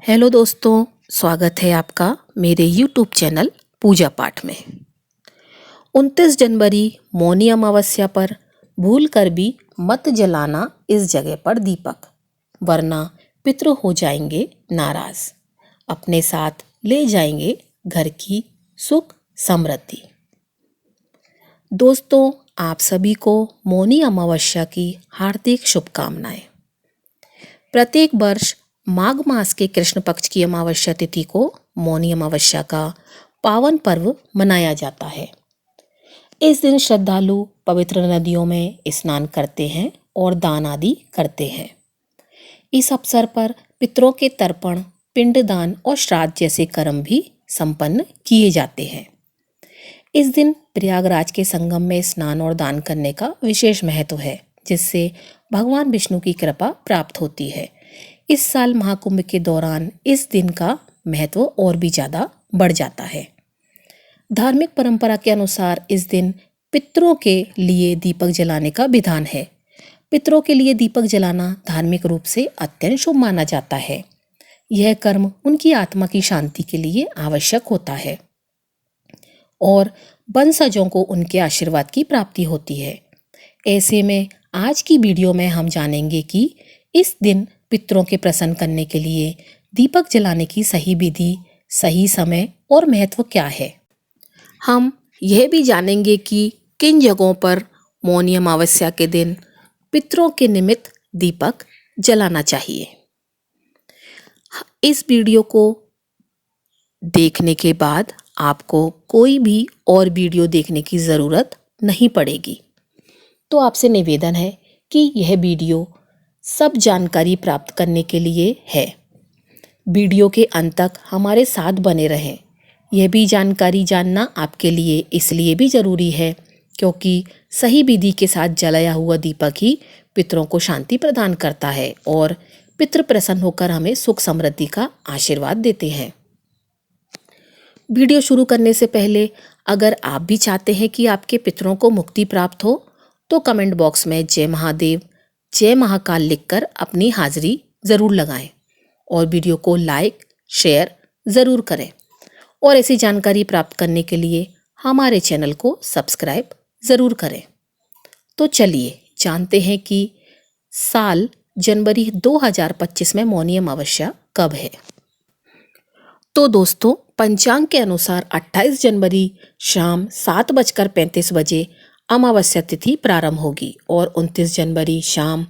Hello दोस्तों, स्वागत है आपका मेरे यूट्यूब चैनल पूजा पाठ में। 29 जनवरी मौनी अमावस्या पर भूल कर भी मत जलाना इस जगह पर दीपक, वरना पितृ हो जाएंगे नाराज, अपने साथ ले जाएंगे घर की सुख समृद्धि। दोस्तों, आप सभी को मौनी अमावस्या की हार्दिक शुभकामनाएं। प्रत्येक वर्ष माघ मास के कृष्ण पक्ष की अमावस्या तिथि को मौनी अमावस्या का पावन पर्व मनाया जाता है। इस दिन श्रद्धालु पवित्र नदियों में स्नान करते हैं और दान आदि करते हैं। इस अवसर पर पितरों के तर्पण, पिंडदान और श्राद्ध जैसे कर्म भी संपन्न किए जाते हैं। इस दिन प्रयागराज के संगम में स्नान और दान करने का विशेष महत्व है, जिससे भगवान विष्णु की कृपा प्राप्त होती है। इस साल महाकुंभ के दौरान इस दिन का महत्व और भी ज़्यादा बढ़ जाता है। धार्मिक परंपरा के अनुसार इस दिन पितरों के लिए दीपक जलाने का विधान है। पितरों के लिए दीपक जलाना धार्मिक रूप से अत्यंत शुभ माना जाता है। यह कर्म उनकी आत्मा की शांति के लिए आवश्यक होता है और वंशजों को उनके आशीर्वाद की प्राप्ति होती है। ऐसे में आज की वीडियो में हम जानेंगे कि इस दिन पितरों के प्रसन्न करने के लिए दीपक जलाने की सही विधि, सही समय और महत्व क्या है। हम यह भी जानेंगे कि किन जगहों पर मौनी अमावस्या के दिन पितरों के निमित्त दीपक जलाना चाहिए। इस वीडियो को देखने के बाद आपको कोई भी और वीडियो देखने की ज़रूरत नहीं पड़ेगी। तो आपसे निवेदन है कि यह वीडियो सब जानकारी प्राप्त करने के लिए है। वीडियो के अंत तक हमारे साथ बने रहें। यह भी जानकारी जानना आपके लिए इसलिए भी ज़रूरी है क्योंकि सही विधि के साथ जलाया हुआ दीपक ही पितरों को शांति प्रदान करता है और पितृ प्रसन्न होकर हमें सुख समृद्धि का आशीर्वाद देते हैं। वीडियो शुरू करने से पहले अगर आप भी चाहते हैं कि आपके पितरों को मुक्ति प्राप्त हो तो कमेंट बॉक्स में जय महादेव, जय महाकाल लिखकर अपनी हाजिरी ज़रूर लगाएं और वीडियो को लाइक, शेयर ज़रूर करें। और ऐसी जानकारी प्राप्त करने के लिए हमारे चैनल को सब्सक्राइब ज़रूर करें। तो चलिए जानते हैं कि साल जनवरी 2025 में मौनी अमावस्या कब है। तो दोस्तों, पंचांग के अनुसार 28 जनवरी शाम 7:35 बजे अमावस्या तिथि प्रारंभ होगी और 29 जनवरी शाम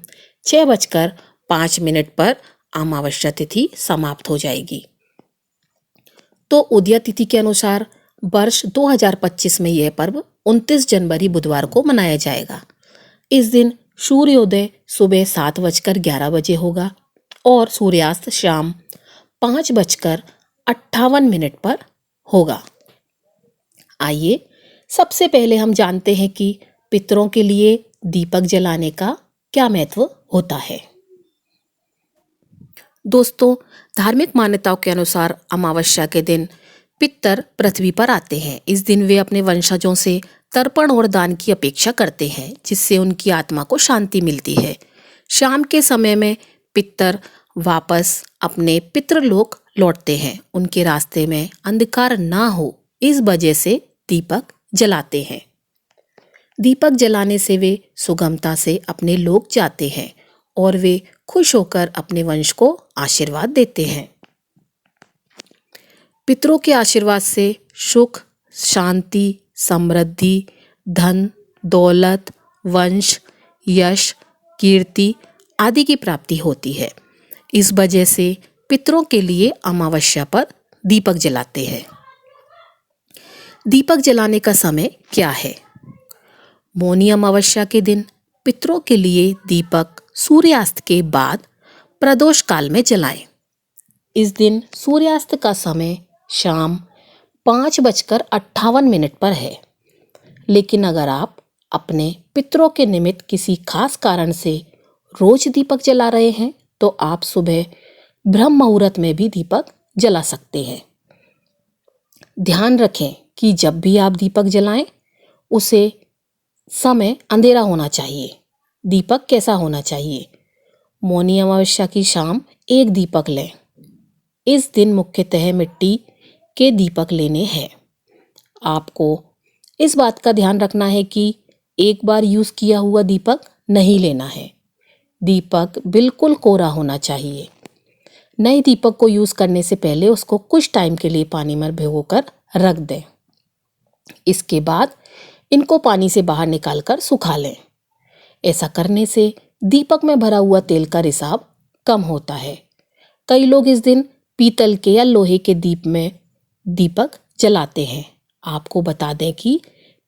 6:05 पर अमावस्या तिथि समाप्त हो जाएगी। तो उदय तिथि के अनुसार वर्ष 2025 में यह पर्व 29 जनवरी बुधवार को मनाया जाएगा। इस दिन सूर्योदय सुबह 7:11 होगा और सूर्यास्त शाम 5:58 पर होगा। आइए सबसे पहले हम जानते हैं कि पितरों के लिए दीपक जलाने का क्या महत्व होता है। दोस्तों, धार्मिक मान्यताओं के अनुसार अमावस्या के दिन पितर पृथ्वी पर आते हैं। इस दिन वे अपने वंशजों से तर्पण और दान की अपेक्षा करते हैं, जिससे उनकी आत्मा को शांति मिलती है। शाम के समय में पितर वापस अपने पितृलोक लौटते हैं। उनके रास्ते में अंधकार ना हो, इस वजह से दीपक जलाते हैं। दीपक जलाने से वे सुगमता से अपने लोक जाते हैं और वे खुश होकर अपने वंश को आशीर्वाद देते हैं। पितरों के आशीर्वाद से सुख, शांति, समृद्धि, धन, दौलत, वंश, यश, कीर्ति आदि की प्राप्ति होती है। इस वजह से पितरों के लिए अमावस्या पर दीपक जलाते हैं। दीपक जलाने का समय क्या है। मौनी अमावस्या के दिन पितरों के लिए दीपक सूर्यास्त के बाद प्रदोष काल में जलाएं। इस दिन सूर्यास्त का समय शाम 5:58 पर है। लेकिन अगर आप अपने पितरों के निमित्त किसी खास कारण से रोज दीपक जला रहे हैं तो आप सुबह ब्रह्म मुहूर्त में भी दीपक जला सकते हैं। ध्यान रखें कि जब भी आप दीपक जलाएं उसे समय अंधेरा होना चाहिए। दीपक कैसा होना चाहिए। मौनी अमावस्या की शाम एक दीपक लें। इस दिन मुख्यतः मिट्टी के दीपक लेने हैं। आपको इस बात का ध्यान रखना है कि एक बार यूज़ किया हुआ दीपक नहीं लेना है। दीपक बिल्कुल कोरा होना चाहिए। नए दीपक को यूज़ करने से पहले उसको कुछ टाइम के लिए पानी में भिगोकर रख दें। इसके बाद इनको पानी से बाहर निकालकर सुखा लें। ऐसा करने से दीपक में भरा हुआ तेल का रिसाव कम होता है। कई लोग इस दिन पीतल के या लोहे के दीप में दीपक जलाते हैं। आपको बता दें कि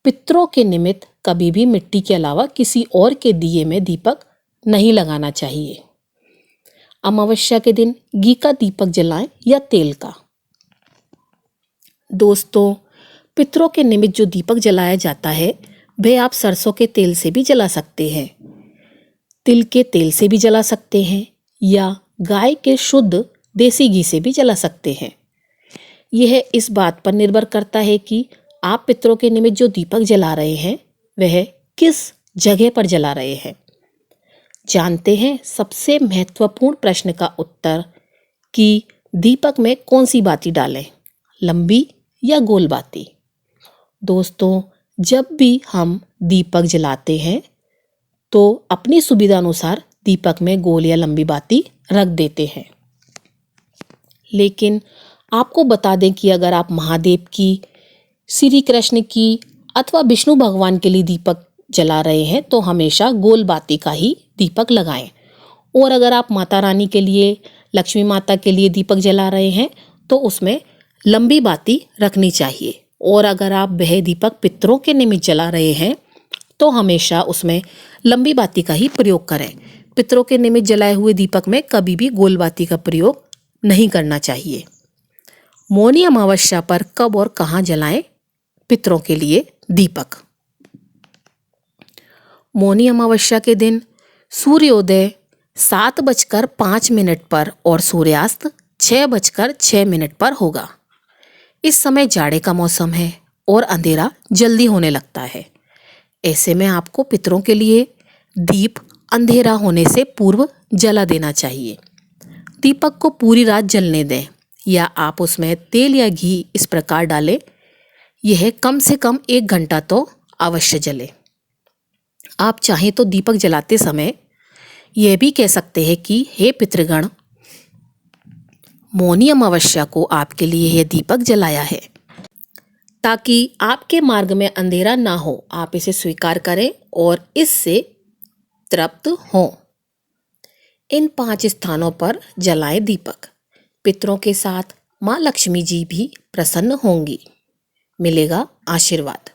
पितरों के निमित्त कभी भी मिट्टी के अलावा किसी और के दिए में दीपक नहीं लगाना चाहिए। अमावस्या के दिन घी का दीपक जलाएं या तेल का। दोस्तों, पितरों के निमित्त जो दीपक जलाया जाता है वह आप सरसों के तेल से भी जला सकते हैं, तिल के तेल से भी जला सकते हैं या गाय के शुद्ध देसी घी से भी जला सकते हैं। यह इस बात पर निर्भर करता है कि आप पितरों के निमित्त जो दीपक जला रहे हैं वह किस जगह पर जला रहे हैं। जानते हैं सबसे महत्वपूर्ण प्रश्न का उत्तर कि दीपक में कौन सी बाती डालें, लंबी या गोल बाती। दोस्तों, जब भी हम दीपक जलाते हैं तो अपनी सुविधा अनुसार दीपक में गोल या लंबी बाती रख देते हैं। लेकिन आपको बता दें कि अगर आप महादेव की, श्री कृष्ण की अथवा विष्णु भगवान के लिए दीपक जला रहे हैं तो हमेशा गोल बाती का ही दीपक लगाएं। और अगर आप माता रानी के लिए, लक्ष्मी माता के लिए दीपक जला रहे हैं तो उसमें लंबी बाती रखनी चाहिए। और अगर आप वह दीपक पितरों के निमित्त जला रहे हैं तो हमेशा उसमें लंबी बाती का ही प्रयोग करें। पितरों के निमित्त जलाए हुए दीपक में कभी भी गोल बाती का प्रयोग नहीं करना चाहिए। मौनी अमावस्या पर कब और कहाँ जलाएं पितरों के लिए दीपक। मौनी अमावस्या के दिन सूर्योदय 7:05 पर और सूर्यास्त 6:06 पर होगा। इस समय जाड़े का मौसम है और अंधेरा जल्दी होने लगता है। ऐसे में आपको पितरों के लिए दीप अंधेरा होने से पूर्व जला देना चाहिए। दीपक को पूरी रात जलने दें या आप उसमें तेल या घी इस प्रकार डालें, यह कम से कम 1 घंटा तो अवश्य जले। आप चाहें तो दीपक जलाते समय यह भी कह सकते हैं कि हे पितृगण, मौनी अमावस्या को आपके लिए यह दीपक जलाया है ताकि आपके मार्ग में अंधेरा ना हो। आप इसे स्वीकार करें और इससे तृप्त हों। इन 5 स्थानों पर जलाएं दीपक। पितरों के साथ माँ लक्ष्मी जी भी प्रसन्न होंगी, मिलेगा आशीर्वाद।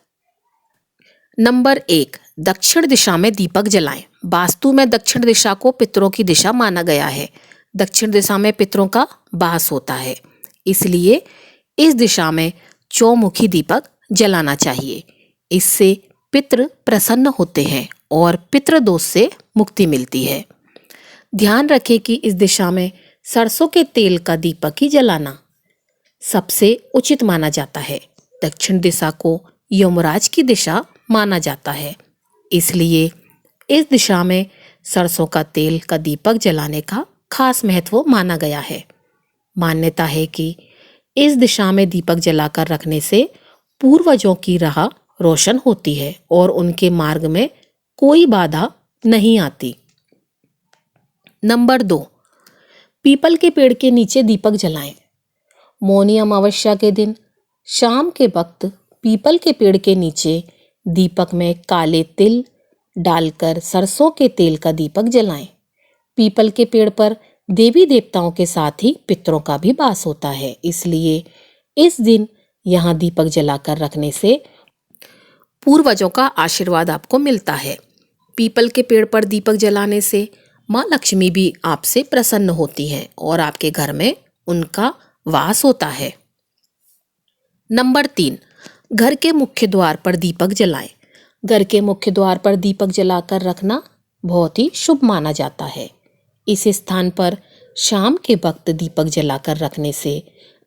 नंबर 1, दक्षिण दिशा में दीपक जलाएं। वास्तु में दक्षिण दिशा को पितरों की दिशा माना गया है। दक्षिण दिशा में पितरों का वास होता है, इसलिए इस दिशा में चौमुखी दीपक जलाना चाहिए। इससे पितृ प्रसन्न होते हैं और पितृदोष से मुक्ति मिलती है। ध्यान रखें कि इस दिशा में सरसों के तेल का दीपक ही जलाना सबसे उचित माना जाता है। दक्षिण दिशा को यमराज की दिशा माना जाता है, इसलिए इस दिशा में सरसों का तेल का दीपक जलाने का खास महत्व माना गया है। मान्यता है कि इस दिशा में दीपक जलाकर रखने से पूर्वजों की राह रोशन होती है और उनके मार्ग में कोई बाधा नहीं आती। नंबर 2, पीपल के पेड़ के नीचे दीपक जलाएं। मौनी अमावस्या के दिन शाम के वक्त पीपल के पेड़ के नीचे दीपक में काले तिल डालकर सरसों के तेल का दीपक जलाएं। पीपल के पेड़ पर देवी देवताओं के साथ ही पितरों का भी वास होता है, इसलिए इस दिन यहाँ दीपक जलाकर रखने से पूर्वजों का आशीर्वाद आपको मिलता है। पीपल के पेड़ पर दीपक जलाने से माँ लक्ष्मी भी आपसे प्रसन्न होती हैं और आपके घर में उनका वास होता है। नंबर 3, घर के मुख्य द्वार पर दीपक जलाएं। घर के मुख्य द्वार पर दीपक जलाकर रखना बहुत ही शुभ माना जाता है। इस स्थान पर शाम के वक्त दीपक जलाकर रखने से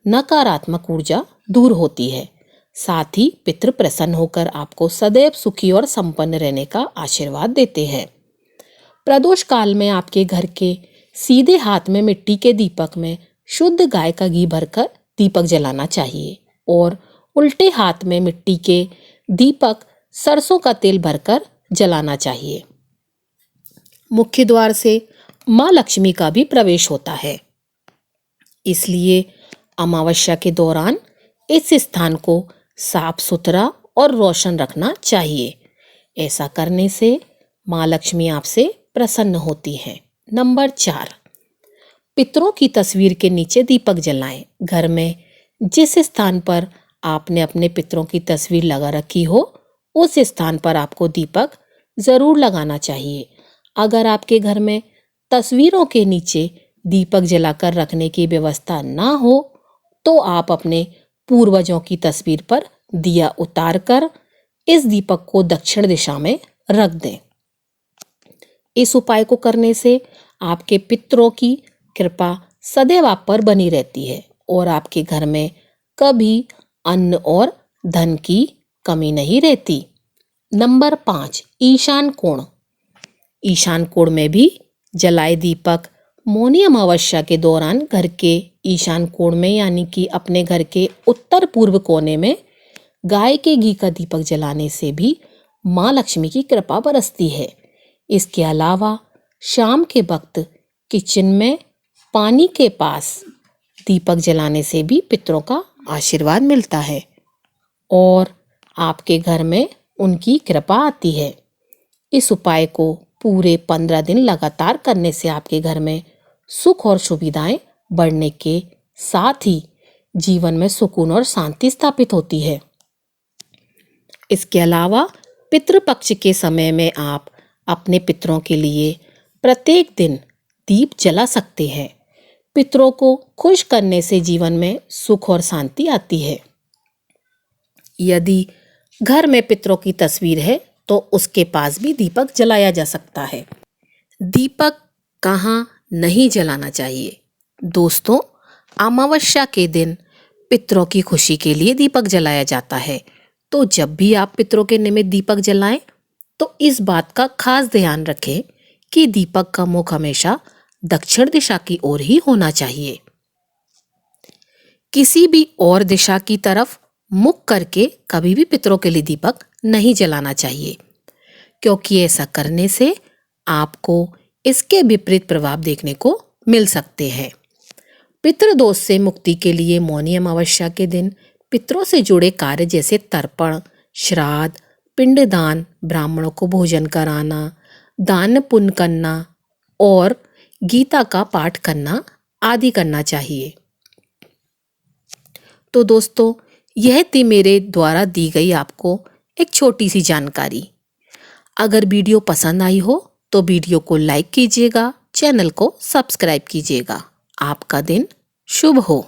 नकारात्मक ऊर्जा दूर होती है। साथ ही पितृ प्रसन्न होकर आपको सदैव सुखी और संपन्न रहने का आशीर्वाद देते हैं। प्रदोष काल में आपके घर के सीधे हाथ में मिट्टी के दीपक में शुद्ध गाय का घी भरकर दीपक जलाना चाहिए और उल्टे हाथ में मिट्टी के दीपक सरसों का तेल भरकर जलाना चाहिए। मुख्य द्वार से माँ लक्ष्मी का भी प्रवेश होता है, इसलिए अमावस्या के दौरान इस स्थान को साफ सुथरा और रोशन रखना चाहिए। ऐसा करने से माँ लक्ष्मी आपसे प्रसन्न होती हैं। नंबर 4, पितरों की तस्वीर के नीचे दीपक जलाएं। घर में जिस स्थान पर आपने अपने पितरों की तस्वीर लगा रखी हो, उस स्थान पर आपको दीपक ज़रूर लगाना चाहिए। अगर आपके घर में तस्वीरों के नीचे दीपक जलाकर रखने की व्यवस्था ना हो, तो आप अपने पूर्वजों की तस्वीर पर दिया उतारकर इस दीपक को दक्षिण दिशा में रख दें। इस उपाय को करने से आपके पितरों की कृपा सदैव आप पर बनी रहती है और आपके घर में कभी अन्न और धन की कमी नहीं रहती। नंबर 5, ईशान कोण। ईशान कोण में भी जलाए दीपक मौनी अमावस्या के दौरान घर के ईशान कोण में, यानी कि अपने घर के उत्तर पूर्व कोने में गाय के घी का दीपक जलाने से भी माँ लक्ष्मी की कृपा बरसती है। इसके अलावा शाम के वक्त किचन में पानी के पास दीपक जलाने से भी पितरों का आशीर्वाद मिलता है और आपके घर में उनकी कृपा आती है। इस उपाय को पूरे 15 दिन लगातार करने से आपके घर में सुख और सुविधाएं बढ़ने के साथ ही जीवन में सुकून और शांति स्थापित होती है। इसके अलावा पितृपक्ष के समय में आप अपने पितरों के लिए प्रत्येक दिन दीप जला सकते हैं। पितरों को खुश करने से जीवन में सुख और शांति आती है। यदि घर में पितरों की तस्वीर है तो उसके पास भी दीपक जलाया जा सकता है। दीपक कहाँ नहीं जलाना चाहिए? दोस्तों, अमावस्या के दिन पितरों की खुशी के लिए दीपक जलाया जाता है। तो जब भी आप पितरों के निमित्त दीपक जलाएं तो इस बात का खास ध्यान रखें कि दीपक का मुख हमेशा दक्षिण दिशा की ओर ही होना चाहिए। किसी भी और दिशा की तरफ मुख करके कभी भी पितरों के लिए दीपक नहीं जलाना चाहिए, क्योंकि ऐसा करने से आपको इसके विपरीत प्रभाव देखने को मिल सकते हैं। पितृदोष से मुक्ति के लिए मौनी अमावस्या के दिन पितरों से जुड़े कार्य जैसे तर्पण, श्राद्ध, पिंडदान, ब्राह्मणों को भोजन कराना, दान पुण्य करना और गीता का पाठ करना आदि करना चाहिए। तो दोस्तों, यह थी मेरे द्वारा दी गई आपको एक छोटी सी जानकारी। अगर वीडियो पसंद आई हो तो वीडियो को लाइक कीजिएगा, चैनल को सब्सक्राइब कीजिएगा। आपका दिन शुभ हो।